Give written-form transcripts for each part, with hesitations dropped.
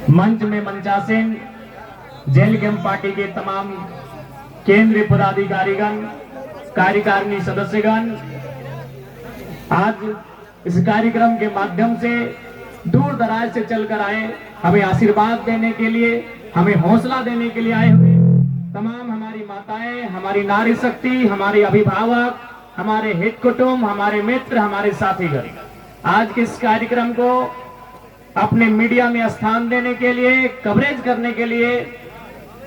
मंच में मंचासीन jail camp party के तमाम केंद्रीय पदाधिकारीगण, कार्यकारिणी सदस्यगण, आज इस कार्यक्रम के माध्यम से दूर दराज से चलकर आए, हमें आशीर्वाद देने के लिए, हमें हौसला देने के लिए आए हुए तमाम हमारी माताएं, हमारी नारी शक्ति, हमारे अभिभावक, हमारे हित कुटुंब, हमारे मित्र, हमारे साथीगण, आज के इस कार्यक्रम को अपने मीडिया में स्थान देने के लिए, कवरेज करने के लिए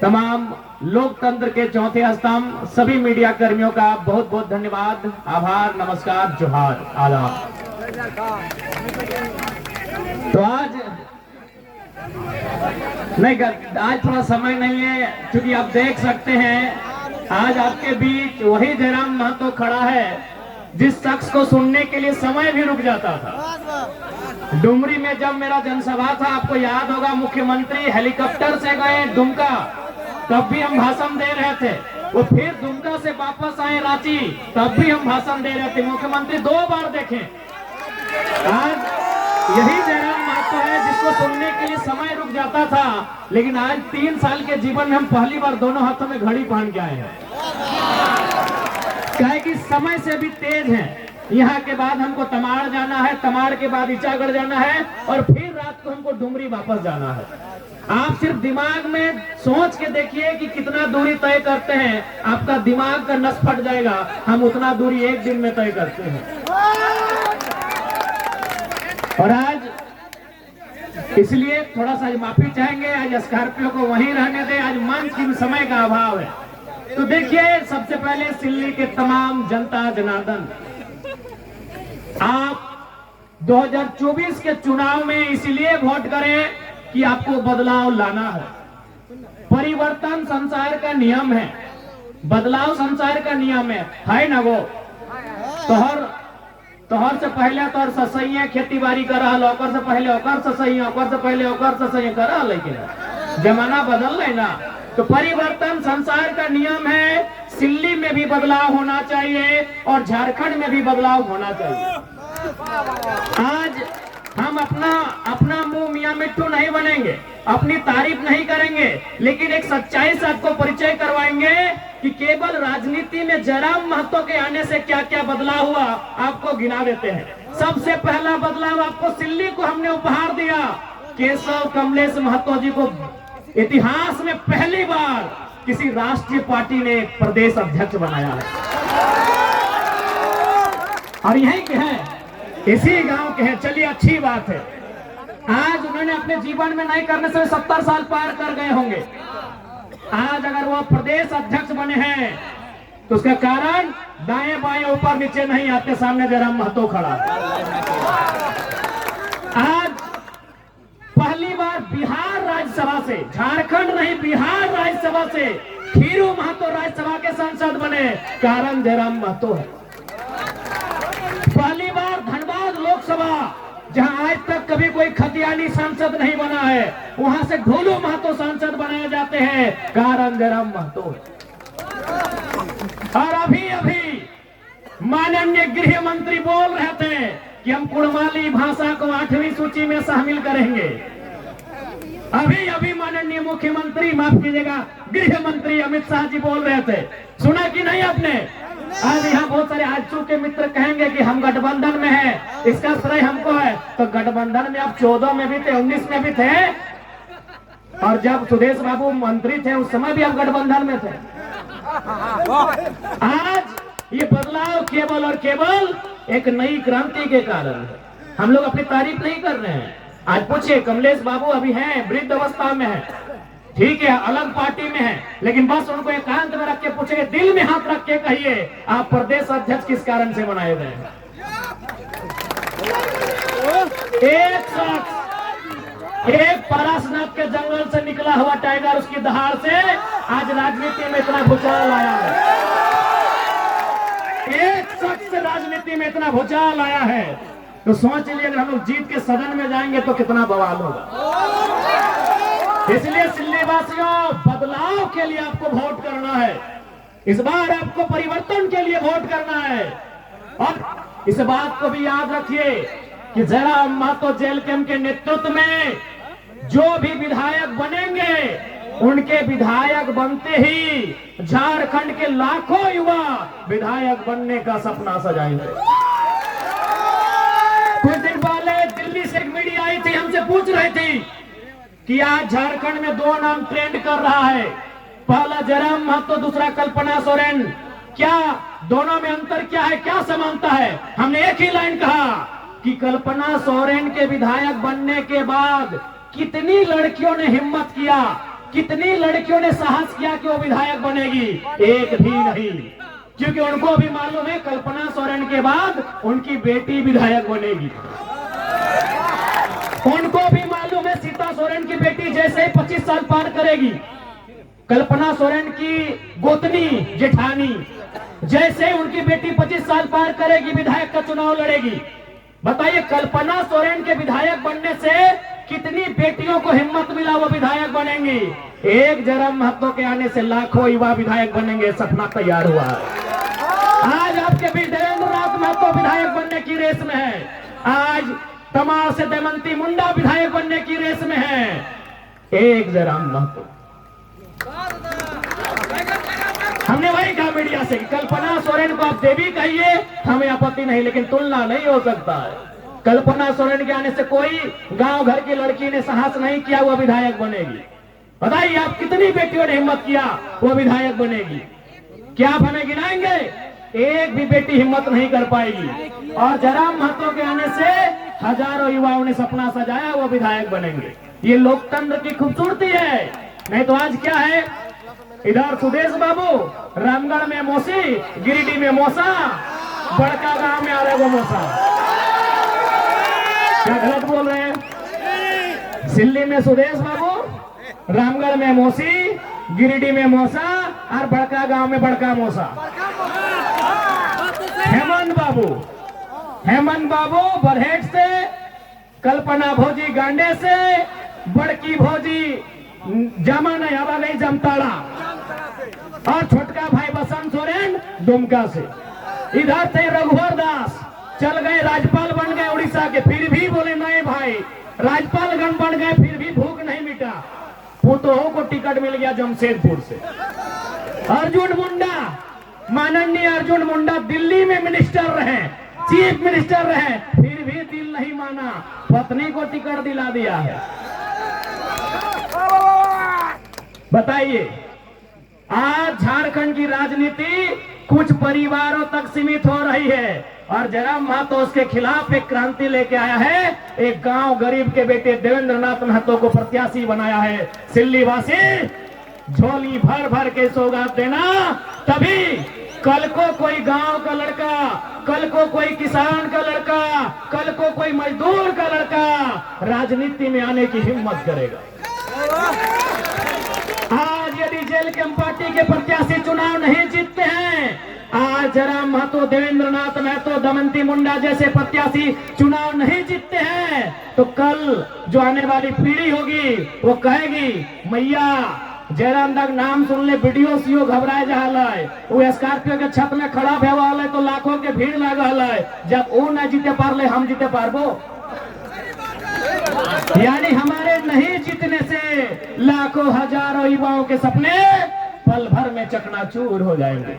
तमाम लोकतंत्र के चौथे स्तंभ सभी मीडिया कर्मियों का बहुत बहुत धन्यवाद, आभार, नमस्कार, जोहार, आदाब। तो आज थोड़ा समय नहीं है, क्योंकि आप देख सकते हैं आज आपके बीच वही जयराम महतो खड़ा है जिस शख्स को सुनने के लिए समय भी रुक जाता था। डुमरी में जब मेरा जनसभा था, आपको याद होगा, मुख्यमंत्री हेलीकॉप्टर से गए दुमका, तब भी हम भाषण दे रहे थे। वो फिर दुमका से वापस आए रांची, तब भी हम भाषण दे रहे थे। मुख्यमंत्री 2 बार देखें। आज यही जयराम महतो है जिसको सुनने के लिए समय रुक जाता था, लेकिन आज 3 साल के जीवन में हम पहली बार दोनों हाथों में घड़ी पहन के आए हैं। क्या है कि समय से भी तेज है। यहाँ के बाद हमको तमाड़ जाना है, तमाड़ के बाद ईचागढ़ जाना है, और फिर रात को हमको डुमरी वापस जाना है। आप सिर्फ दिमाग में सोच के देखिए कि कितना दूरी तय करते हैं, आपका दिमाग का नस फट जाएगा। हम उतना दूरी एक दिन में तय करते हैं। और आज इसलिए थोड़ा सा माफी चाहेंगे, आज स्कॉर्पियो को वहीं रहने दे, आज मंच की समय का अभाव है। तो देखिए, सबसे पहले सिल्ली के तमाम जनता जनार्दन, आप 2024 के चुनाव में इसलिए वोट करें कि आपको बदलाव लाना है। परिवर्तन संसार का नियम है, बदलाव संसार का नियम है ना। वो तोहर से पहले तोहर ससैया खेती बाड़ी कर रहा, ओकर से पहले ओकर ससैया, ओकर से पहले ओकर ससैया कर रहा, लेकिन जमाना बदल रहा है ना। तो परिवर्तन संसार का नियम है। सिल्ली में भी बदलाव होना चाहिए और झारखंड में भी बदलाव होना चाहिए। आज हम अपना मुंह मियां मिट्टू नहीं बनेंगे, अपनी तारीफ नहीं करेंगे, लेकिन एक सच्चाई से आपको परिचय करवाएंगे कि केवल राजनीति में जयराम महतो के आने से क्या क्या बदलाव हुआ, आपको गिना देते हैं। सबसे पहला बदलाव आपको सिल्ली को हमने उपहार दिया। केशव कमलेश महतो जी को इतिहास में पहली बार किसी राष्ट्रीय पार्टी ने प्रदेश अध्यक्ष बनाया है, और यही के हैं, इसी गांव के हैं। चलिए, अच्छी बात है। आज उन्होंने अपने जीवन में नहीं करने से 70 साल पार कर गए होंगे। आज अगर वो प्रदेश अध्यक्ष बने हैं तो उसका कारण दाएं बाएं ऊपर नीचे नहीं, आपके सामने जयराम महतो खड़ा। आज पहली बार बिहार राज्यसभा से, झारखंड नहीं बिहार राज्यसभा से खीरू महतो राज्यसभा के सांसद बने, कारण जयराम महतो है। पहली बार धनबाद लोकसभा, जहां आज तक कभी कोई खतियानी सांसद नहीं बना है, वहां से ढोलू महतो सांसद बनाए जाते हैं, कारण जयराम महतो है। और अभी माननीय गृह मंत्री बोल रहे थे कि हम कुड़माली भाषा को 8वीं सूची में शामिल करेंगे। अभी माननीय मुख्यमंत्री, माफ कीजिएगा, गृह मंत्री अमित शाह जी बोल रहे थे, सुना कि नहीं आपने? आज यहाँ बहुत सारे आजसू के मित्र कहेंगे कि हम गठबंधन में हैं, इसका श्रेय हमको है। तो गठबंधन में आप 14 में भी थे, 19 में भी थे, और जब सुदेश बाबू मंत्री थे उस समय भी आप गठबंधन में थे। आज ये बदलाव केवल और केवल एक नई क्रांति के कारण है। हम लोग अपनी तारीफ नहीं कर रहे हैं। आज पूछिए, कमलेश बाबू अभी हैं, वृद्ध अवस्था में है, ठीक है, अलग पार्टी में है, लेकिन बस उनको एकांत में रख के पूछेंगे, दिल में हाथ रख के कहिए, आप प्रदेश अध्यक्ष किस कारण से बनाए गए हैं? एक शख्स, एक पारसनाथ के जंगल से निकला हुआ टाइगर, उसकी दहाड़ से आज राजनीति में इतना भूचाल आया है। एक शख्स से राजनीति में इतना भूचाल आया है, तो सोच लीजिए अगर हम लोग जीत के सदन में जाएंगे तो कितना बवाल होगा। इसलिए सिल्ली वासियों, बदलाव के लिए आपको वोट करना है। इस बार आपको परिवर्तन के लिए वोट करना है। और इस बात को भी याद रखिए कि जयराम महतो जेल कैंप के नेतृत्व में जो भी विधायक बनेंगे उनके विधायक बनते ही झारखंड के लाखों युवा विधायक बनने का सपना सजाएंगे। कुछ दिन पहले दिल्ली से एक मीडिया आई थी, हमसे पूछ रही थी कि आज झारखंड में दो नाम ट्रेंड कर रहा है, पहला जयराम महतो, दूसरा कल्पना सोरेन, क्या दोनों में अंतर क्या है, क्या समानता है? हमने एक ही लाइन कहा कि कल्पना सोरेन के विधायक बनने के बाद कितनी लड़कियों ने हिम्मत किया, कितनी लड़कियों ने साहस किया कि वो विधायक बनेगी? एक भी नहीं, क्योंकि उनको भी मालूम है कल्पना सोरेन के बाद उनकी बेटी विधायक बनेगी। उनको भी मालूम है सीता सोरेन की बेटी जैसे 25 साल पार करेगी, कल्पना सोरेन की गोतनी जेठानी जैसे उनकी बेटी 25 साल पार करेगी, विधायक का चुनाव लड़ेगी। बताइए कल्पना सोरेन के विधायक बनने से कितनी बेटियों को हिम्मत मिला, वो विधायक बनेंगी। एक जयराम महतो के आने से लाखों युवा विधायक बनेंगे, सपना तैयार हुआ है। आज आपके बीच देवेंद्र नाथ महतो विधायक बनने की रेस में है, आज तमाम से दमंती मुंडा विधायक बनने की रेस में है। एक जयराम महतो, हमने वही कहा मीडिया से, कल्पना सोरेन को आप देवी कहिए, हमें आपत्ति नहीं, लेकिन तुलना नहीं हो सकता है। कल्पना सोरेन के आने से कोई गांव घर की लड़की ने साहस नहीं किया वो विधायक बनेगी। बताइए आप कितनी बेटियों ने हिम्मत किया वो विधायक बनेगी? क्या आप हमें गिनाएंगे? एक भी बेटी हिम्मत नहीं कर पाएगी। और जयराम महतो के आने से हजारों युवाओं ने सपना सजाया वो विधायक बनेंगे। ये लोकतंत्र की खूबसूरती है। नहीं तो आज क्या है, इधर सुदेश बाबू, रामगढ़ में मौसी, गिरिडीह में मौसा, बड़का गांव में आ रहे वो मौसा। क्या गलत बोल रहे हैं? सिल्ली में सुदेश बाबू, रामगढ़ में मौसी, गिरिडीह में मौसा और बड़का गांव में बड़का मौसा। हेमंत बाबू बरहेट से, कल्पना भौजी गांडे से, बड़की भौजी जमा नहीं हवा नहीं जमताड़ा, और छोटका भाई बसंत सोरेन दुमका से। इधर थे रघुवर दास, चल गए राज्यपाल बन गए उड़ीसा के, फिर भी बोले नहीं भाई, राज्यपालगण बन गए फिर भी भूख नहीं मिटा। पुतोह को टिकट मिल गया जमशेदपुर से। अर्जुन मुंडा, माननीय अर्जुन मुंडा दिल्ली में मिनिस्टर रहे, चीफ मिनिस्टर रहे, फिर भी दिल नहीं माना, पत्नी को टिकट दिला दिया है। बताइए आज झारखंड की राजनीति कुछ परिवारों तक सीमित हो रही है, और जयराम महतो उसके खिलाफ एक क्रांति लेके आया है। एक गांव गरीब के बेटे देवेंद्र नाथ महतो को प्रत्याशी बनाया है। सिल्ली वासी झोली भर भर के सौगात देना, तभी कल को कोई गांव का लड़का, कल को कोई किसान का लड़का, कल को कोई मजदूर का लड़का राजनीति में आने की हिम्मत करेगा। आज यदि जेल कैंप पार्टी के प्रत्याशी चुनाव नहीं जीतते हैं, आज जयराम महतो, देवेंद्र नाथ महतो, दमंती मुंडा जैसे प्रत्याशी चुनाव नहीं जीतते हैं, तो कल जो आने वाली पीढ़ी होगी वो कहेगी मैया जयराम तक नाम सुन ले वीडियो सीओ घबराए जा है, वो स्कॉर्पियो के छत में खड़ा भेवा है तो लाखों के भीड़ लगल है, जब वो न जीते पारले हम जीते पारबो। यानी हमारे नहीं जीतने से लाखों हजारों युवाओं के सपने पल भर में चकनाचूर हो जाएंगे।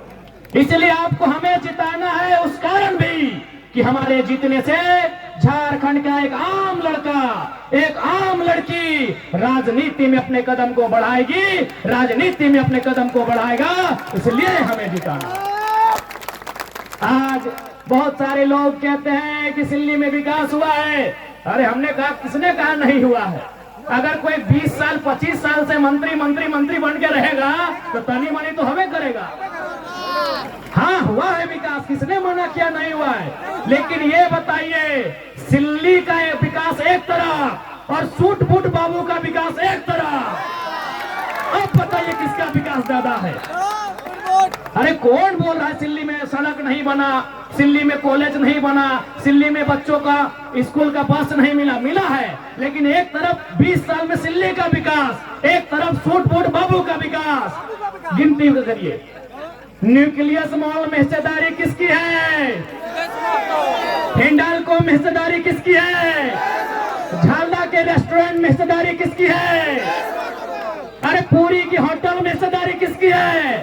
इसलिए आपको हमें जिताना है, उस कारण भी कि हमारे जीतने से झारखंड का एक आम लड़का, एक आम लड़की राजनीति में अपने कदम को बढ़ाएगी, राजनीति में अपने कदम को बढ़ाएगा, इसलिए हमें जिताना। आज बहुत सारे लोग कहते हैं कि सिल्ली में विकास हुआ है। अरे हमने कहा, किसने कहा नहीं हुआ है? अगर कोई 20 साल 25 साल से मंत्री बन के रहेगा तो तनी मनी तो हमें करेगा। हाँ हुआ है विकास, किसने मना किया नहीं हुआ है, लेकिन ये बताइए सिल्ली का विकास एक तरह और सूट बूट बाबू का विकास एक तरह, अब बताइए किसका विकास ज्यादा है? अरे कौन बोल रहा है सिल्ली में सड़क नहीं बना, सिल्ली में कॉलेज नहीं बना, सिल्ली में बच्चों का स्कूल का बस नहीं मिला है, लेकिन एक तरफ 20 साल में सिल्ली का विकास, एक तरफ सूट बूट बाबू का विकास। गिनती करिए, न्यूक्लियस मॉल में हिस्सेदारी किसकी है? हिंडाल्को में हिस्सेदारी किसकी है? झालदा के रेस्टोरेंट में हिस्सेदारी किसकी है? अरे पूरी की होटल में हिस्सेदारी किसकी है?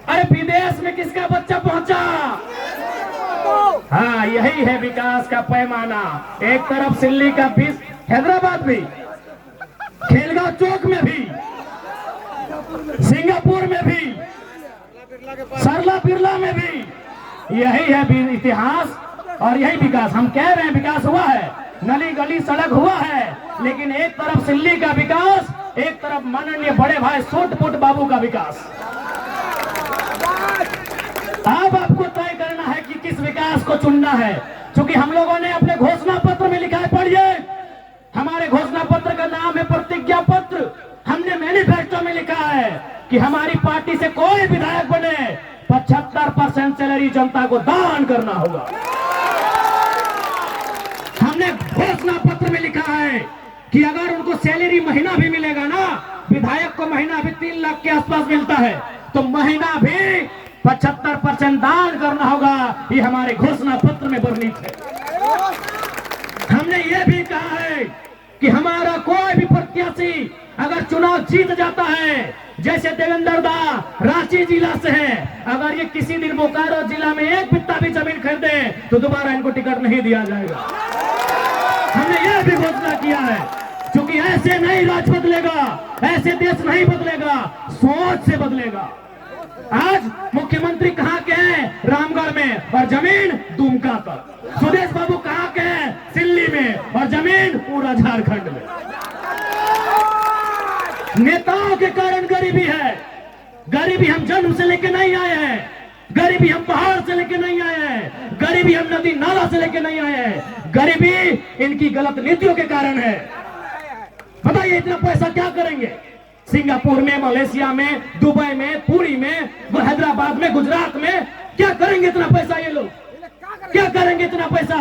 अरे विदेश में किसका बच्चा पहुंचा? हाँ, यही है विकास का पैमाना। एक तरफ सिल्ली का 20, हैदराबाद भी, खेलगांव चौक में भी, सिंगापुर में भी, सरला बिरला में भी, यही है इतिहास और यही विकास। हम कह रहे हैं विकास हुआ है, नली गली सड़क हुआ है, लेकिन एक तरफ सिल्ली का विकास, एक तरफ माननीय बड़े भाई सूट-पुट बाबू का विकास। अब आपको तय करना है कि किस विकास को चुनना है, क्योंकि हम लोगों ने अपने घोषणा पत्र में लिखा है, पढ़िए, हमारे घोषणा पत्र का नाम है प्रतिज्ञा पत्र। हमने मैनिफेस्टो में लिखा है कि हमारी पार्टी से कोई विधायक बने 75% सैलरी जनता को दान करना होगा। हमने घोषणा पत्र में लिखा है कि अगर उनको सैलरी महीना भी मिलेगा ना, विधायक को महीना भी 3 लाख के आसपास मिलता है, तो महीना भी 75% दान करना होगा। ये हमारे घोषणा पत्र में वर्णित है। हमने ये भी कहा है कि हमारा कोई भी प्रत्याशी अगर चुनाव जीत जाता है, जैसे देवेंद्र दा रांची जिला से है, अगर ये किसी दिन बोकारो जिला में एक बित्ता भी जमीन खरीदे तो दोबारा इनको टिकट नहीं दिया जाएगा। हमने यह भी घोषणा किया है, क्योंकि ऐसे नहीं राज बदलेगा, ऐसे देश नहीं बदलेगा, सोच से बदलेगा। आज मुख्यमंत्री कहाँ के हैं? रामगढ़ में, और जमीन दुमका तक। सुदेश बाबू कहाँ के हैं? सिल्ली में, और जमीन पूरा झारखंड में। नेताओं के कारण गरीबी है। गरीबी हम जन्म से लेके नहीं आए हैं, गरीबी हम पहाड़ से लेके नहीं आए हैं, गरीबी हम नदी नाला से लेके नहीं आए हैं। गरीबी इनकी गलत नीतियों के कारण है। बताइए इतना पैसा क्या करेंगे? सिंगापुर में, मलेशिया में, दुबई में, पुरी में, हैदराबाद में, गुजरात में क्या करेंगे इतना पैसा? ये लोग क्या करेंगे इतना पैसा?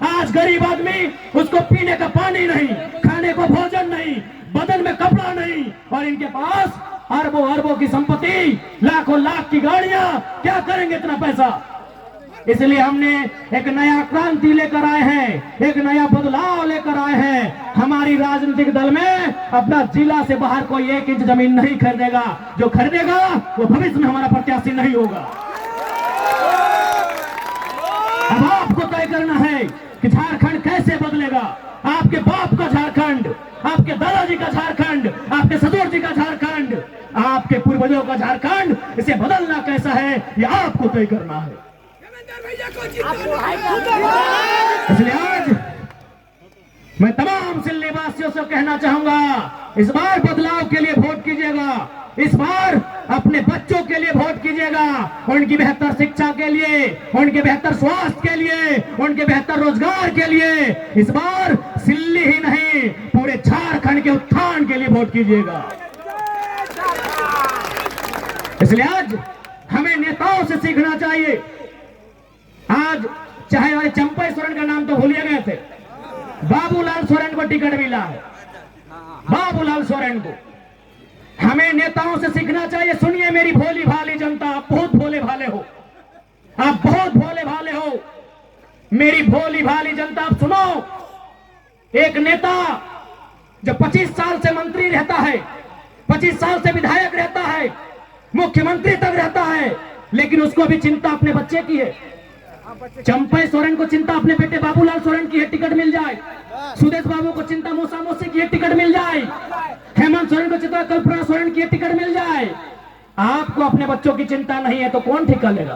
आज गरीब आदमी, उसको पीने का पानी नहीं, खाने को भोजन नहीं, बदन में कपड़ा नहीं, और इनके पास अरबों अरबों की संपत्ति, लाखों लाख की गाड़ियां। क्या करेंगे इतना पैसा? इसलिए हमने एक नया क्रांति लेकर आए हैं, एक नया बदलाव लेकर आए हैं। हमारी राजनीतिक दल में अपना जिला से बाहर कोई 1 इंच जमीन नहीं खरीदेगा। जो खरीदेगा वो भविष्य में हमारा प्रत्याशी नहीं होगा। अब आपको तय करना है कि झारखंड कैसे बदलेगा। आपके बाप का झारखंड, आपके दादाजी का झारखंड, आपके ससुर जी का झारखंड, आपके पूर्वजों का झारखंड, इसे बदलना कैसा है ये आपको तय करना है। इसलिए आज मैं तमाम सिल्ली वासियों से कहना चाहूंगा, इस बार बदलाव के लिए वोट कीजिएगा। इस बार अपने बच्चों के लिए वोट कीजिएगा, उनकी बेहतर शिक्षा के लिए, उनके बेहतर स्वास्थ्य के लिए, उनके बेहतर रोजगार के लिए। इस बार सिल्ली ही नहीं, पूरे झारखंड के उत्थान के लिए वोट कीजिएगा। इसलिए आज हमें नेताओं से सीखना चाहिए। आज चाहे हमारे चंपई सोरेन का नाम तो भूलिए गए थे, बाबूलाल सोरेन को टिकट मिला है। बाबूलाल सोरेन को हमें नेताओं से सीखना चाहिए। सुनिए मेरी भोली भाली जनता, आप बहुत भोले भाले हो, आप बहुत भोले भाले हो। मेरी भोली भाली जनता, आप सुनो। एक नेता जो 25 साल से मंत्री रहता है, 25 साल से विधायक रहता है, मुख्यमंत्री तक रहता है, लेकिन उसको भी चिंता अपने बच्चे की है। चंपई सोरेन को चिंता अपने बेटे बाबूलाल सोरेन की है, टिकट मिल जाए। सुदेश बाबू को चिंता मौसा मौसी की है, टिकट मिल जाए। हेमंत सोरेन को चिंता कल्पना सोरेन की है, टिकट मिल जाए। आपको अपने बच्चों की चिंता नहीं है तो कौन ठिका लेगा?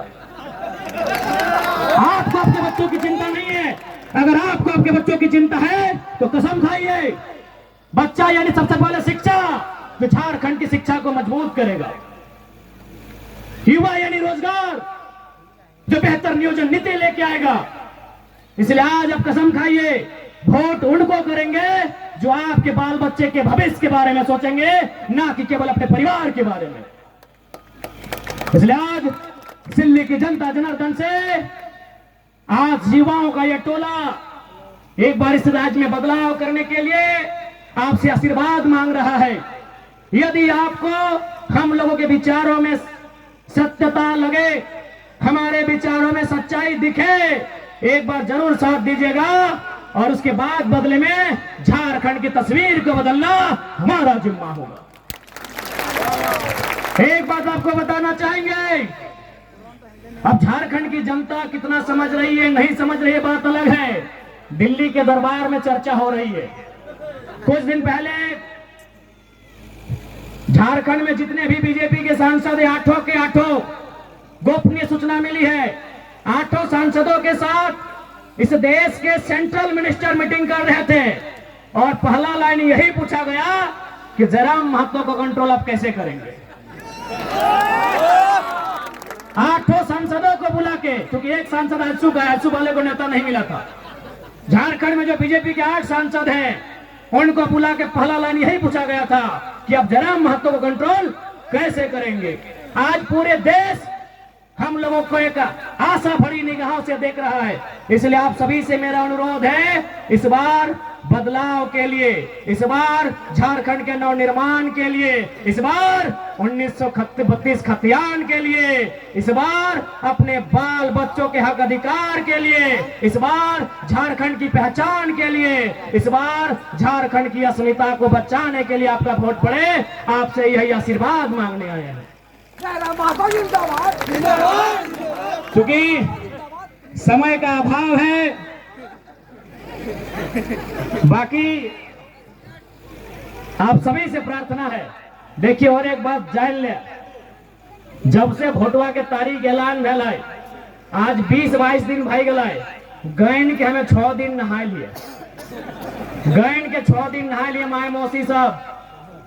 आपको अपने बच्चों की चिंता नहीं है। अगर आपको आपके बच्चों की चिंता है तो कसम खाइए, बच्चा यानी सबसे पहले शिक्षा, जो झारखंड की शिक्षा को मजबूत करेगा। युवा यानी रोजगार, जो बेहतर नियोजन नीति लेके आएगा। इसलिए आज आप कसम खाइए, वोट उनको करेंगे जो आपके बाल बच्चे के भविष्य के बारे में सोचेंगे, ना कि केवल अपने परिवार के बारे में। इसलिए आज सिल्ली की जनता जनार्दन से आज युवाओं का यह टोला एक बार इस राज्य में बदलाव करने के लिए आपसे आशीर्वाद मांग रहा है। यदि आपको हम लोगों के विचारों में सत्यता लगे, हमारे विचारों में सच्चाई दिखे, एक बार जरूर साथ दीजिएगा। और उसके बाद बदले में झारखंड की तस्वीर को बदलना हमारा जिम्मा होगा। एक बात आपको बताना चाहेंगे, अब झारखंड की जनता कितना समझ रही है नहीं समझ रही है बात अलग है। दिल्ली के दरबार में चर्चा हो रही है। कुछ दिन पहले झारखंड में जितने भी बीजेपी के सांसद हैं, आठों के आठों गोपनीय सूचना मिली है, आठों सांसदों के साथ इस देश के सेंट्रल मिनिस्टर मीटिंग कर रहे थे और पहला लाइन यही पूछा गया कि जयराम महतो को कंट्रोल आप कैसे करेंगे। आठों सांसदों को बुला के, क्योंकि एक सांसद आजसू वाले को नेता नहीं मिला था। झारखंड में जो बीजेपी के 8 सांसद हैं उनको बुला के पहला लाइन यही पूछा गया था कि अब जयराम महतो को कंट्रोल कैसे करेंगे। आज पूरे देश हम लोगों को एक आशा भरी निगाहों से देख रहा है। इसलिए आप सभी से मेरा अनुरोध है, इस बार बदलाव के लिए, इस बार झारखंड के नवनिर्माण के लिए, इस बार 1932 खतियान के लिए, इस बार अपने बाल बच्चों के हक अधिकार के लिए, इस बार झारखंड की पहचान के लिए, इस बार झारखंड की अस्मिता को बचाने के लिए आपका वोट पड़े। आपसे यही आशीर्वाद मांगने आए हैं। क्योंकि समय का अभाव है, बाकी आप सभी से प्रार्थना है। देखिए और एक बात जान ले, जब से भोटवा के तारीख ऐलान भेल है, आज 20-22 दिन भाई गला है। गैन के हमें 6 दिन नहाए लिए, गैन के 6 दिन नहाए लिए। माए मौसी सब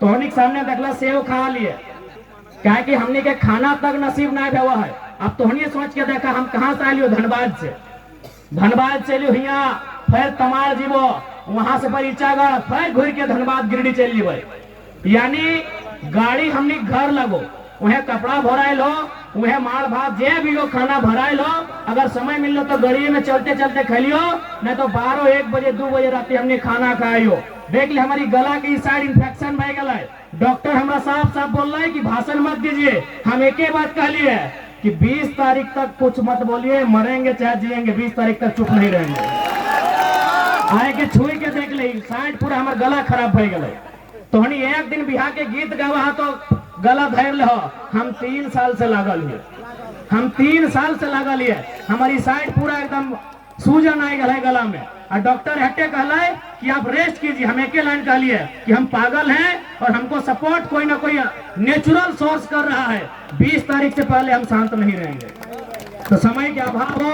तोहनी के सामने देखला सेव खा लिए, क्या कि हमने के खाना तक नसीब नहीं हुआ है। अब तोहनी सोच के देखा हम कहां से आलियो, धनबाद से लियो, यहाँ फिर तमाल जीवो, वहां से परिचागढ़, फिर घूर के धनबाद गिरिडीह चल जीवे। यानी गाड़ी हमने घर लगो, वह कपड़ा भराए लो, वह मार भात जे भी हो खाना भराए लो। अगर समय मिल लो तो गाड़ी में चलते चलते खलियो, नहीं तो 12-1 बजे 2 बजे रात हमने खाना खाइयो। देख ले हमारी गला की साइड इन्फेक्शन भय गला है। डॉक्टर हमारा साफ साफ बोल रहा है कि भाषण मत दीजिए। हम एक ही बात कह लिए कि 20 तारीख तक कुछ मत बोलिए, मरेंगे चाहे जिएंगे, 20 तारीख तक चुप नहीं रहेंगे। आए के छुई के देख ले, साइड पूरा हमारा गला खराब भय गए। तो हनी एक दिन बिहार के गीत गावा तो गला धैर ले। हम 3 साल से लागल है, हम 3 साल से लागल है। हमारी साइड पूरा एकदम सूजन आ गया है गला में, और डॉक्टर हटे कहला है कि आप रेस्ट कीजिए। हम एक लाइन कह लिए कि हम पागल हैं और हमको सपोर्ट कोई ना कोई नेचुरल सोर्स कर रहा है। 20 तारीख से पहले हम शांत नहीं रहेंगे। तो समय के अभाव हो,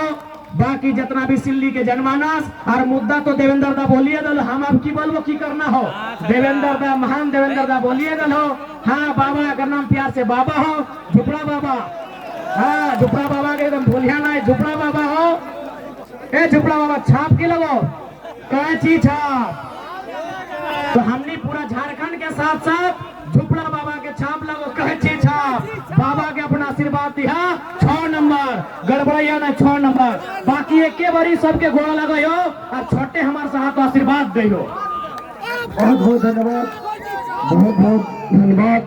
बाकी जितना भी सिल्ली के जनमानस और मुद्दा तो देवेंद्र दा बोलिए दल, हम अब की बोलबो की करना हो। देवेंद्र दा, महान देवेंद्र दा बोलिए दल हो। हाँ बाबा का नाम प्यार से बाबा हो, झुपड़ा बाबा। हाँ झुपड़ा बाबा के एकदम भूलिया ना, झुपड़ा बाबा हो। ए झुपड़ा बाबा छाप के लगो, कैची छाप। तो हमने पूरा झारखंड के साथ साथ झुपड़ा बाबा के छाप लगो, कैची छाप। बाबा के अपना आशीर्वाद दिया, 6 नंबर गड़बड़ैया ना 6 नंबर। बाकी एक बारी सबके घोड़ा लगायो और छोटे हमारे साथ आशीर्वाद दो। बहुत बहुत धन्यवाद, बहुत बहुत धन्यवाद।